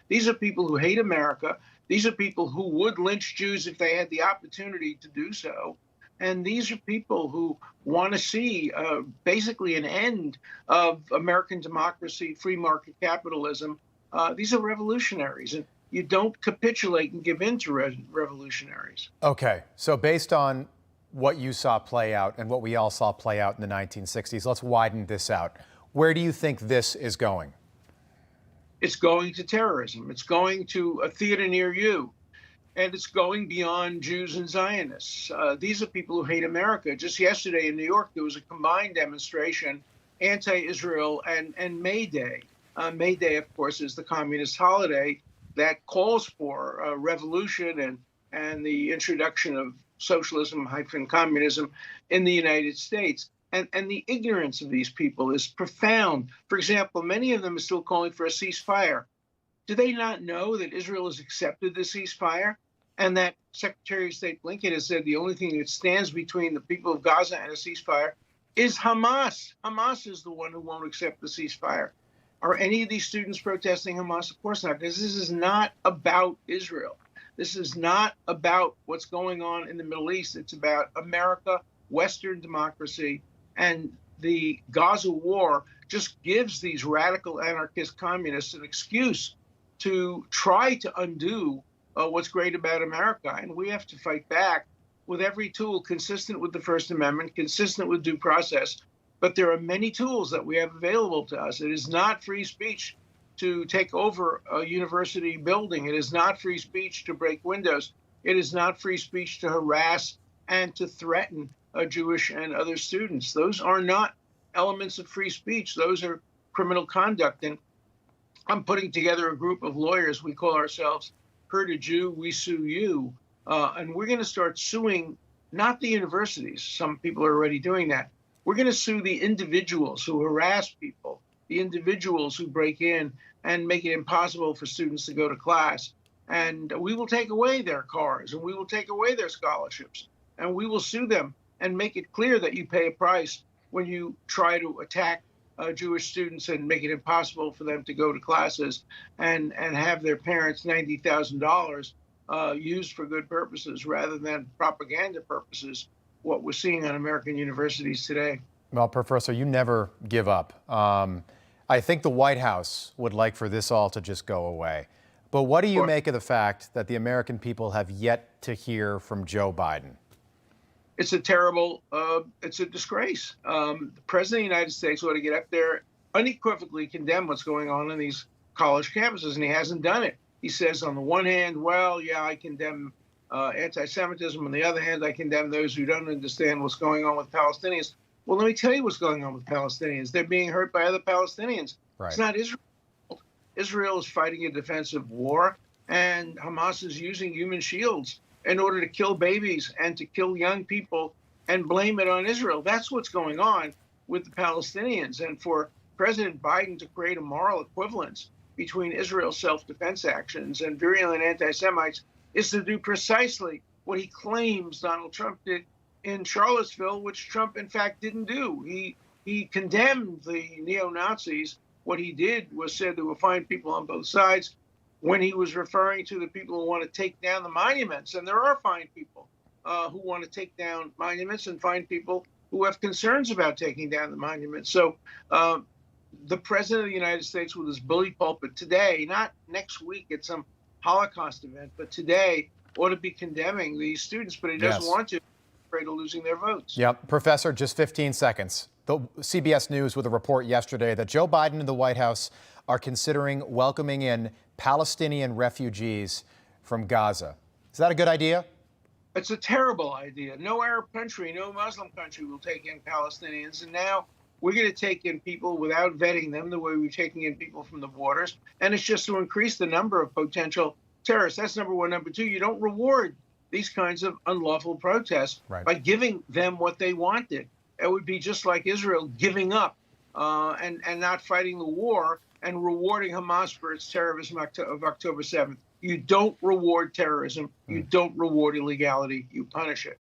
These are people who hate America. These are people who would lynch Jews if they had the opportunity to do so. And these are people who want to see basically an end of American democracy, free market capitalism. These are revolutionaries, and you don't capitulate and give in to revolutionaries. Okay, so based on what you saw play out and what we all saw play out in the 1960s, let's widen this out. Where do you think this is going? It's going to terrorism. It's going to a theater near you. And it's going beyond Jews and Zionists. These are people who hate America. Just yesterday in New York, there was a combined demonstration, anti-Israel and May Day. May Day, of course, is the communist holiday that calls for revolution and the introduction of socialism-communism in the United States. And the ignorance of these people is profound. For example, many of them are still calling for a ceasefire. Do they not know that Israel has accepted the ceasefire and that Secretary of State Blinken has said the only thing that stands between the people of Gaza and a ceasefire is Hamas? Hamas is the one who won't accept the ceasefire. Are any of these students protesting Hamas? Of course not, because this is not about Israel. This is not about what's going on in the Middle East. It's about America, Western democracy, and the Gaza war just gives these radical anarchist communists an excuse to try to undo what's great about America. And we have to fight back with every tool consistent with the First Amendment, consistent with due process. But there are many tools that we have available to us. It is not free speech to take over a university building. It is not free speech to break windows. It is not free speech to harass and to threaten Jewish and other students. Those are not elements of free speech. Those are criminal conduct. And I'm putting together a group of lawyers. We call ourselves Heard a Jew, We Sue You. And we're going to start suing not the universities. Some people are already doing that. We're going to sue the individuals who harass people, the individuals who break in and make it impossible for students to go to class. And we will take away their cars, and we will take away their scholarships, and we will sue them and make it clear that you pay a price when you try to attack Jewish students and make it impossible for them to go to classes and have their parents' $90,000 used for good purposes rather than propaganda purposes, what we're seeing on American universities today. Well, Professor, you never give up. I think the White House would like for this all to just go away. But what do you make of the fact that the American people have yet to hear from Joe Biden? It's a terrible, it's a disgrace. The President of the United States ought to get up there, unequivocally condemn what's going on in these college campuses, and he hasn't done it. He says on the one hand, well, yeah, I condemn anti-Semitism. On the other hand, I condemn those who don't understand what's going on with Palestinians. Well, let me tell you what's going on with Palestinians. They're being hurt by other Palestinians. Right. It's not Israel. Israel is fighting a defensive war, and Hamas is using human shields in order to kill babies and to kill young people and blame it on Israel. That's what's going on with the Palestinians. And for President Biden to create a moral equivalence between Israel's self-defense actions and virulent anti-Semites is to do precisely what he claims Donald Trump did in Charlottesville, which Trump, in fact, didn't do. He condemned the neo-Nazis. What he did was said there were fine people on both sides when he was referring to the people who want to take down the monuments. And there are fine people who want to take down monuments and fine people who have concerns about taking down the monuments. So the President of the United States with his bully pulpit today, not next week at some Holocaust event, but today ought to be condemning these students, but he doesn't want to, afraid of losing their votes. Yep. Professor, just 15 seconds. The CBS News with a report yesterday that Joe Biden and the White House are considering welcoming in Palestinian refugees from Gaza. Is that a good idea? It's a terrible idea. No Arab country, no Muslim country will take in Palestinians. And now we're going to take in people without vetting them the way we're taking in people from the borders. And it's just to increase the number of potential terrorists. That's number one. Number two, you don't reward these kinds of unlawful protests by giving them what they wanted. It would be just like Israel giving up and not fighting the war and rewarding Hamas for its terrorism of October 7th. You don't reward terrorism. You don't reward illegality. You punish it.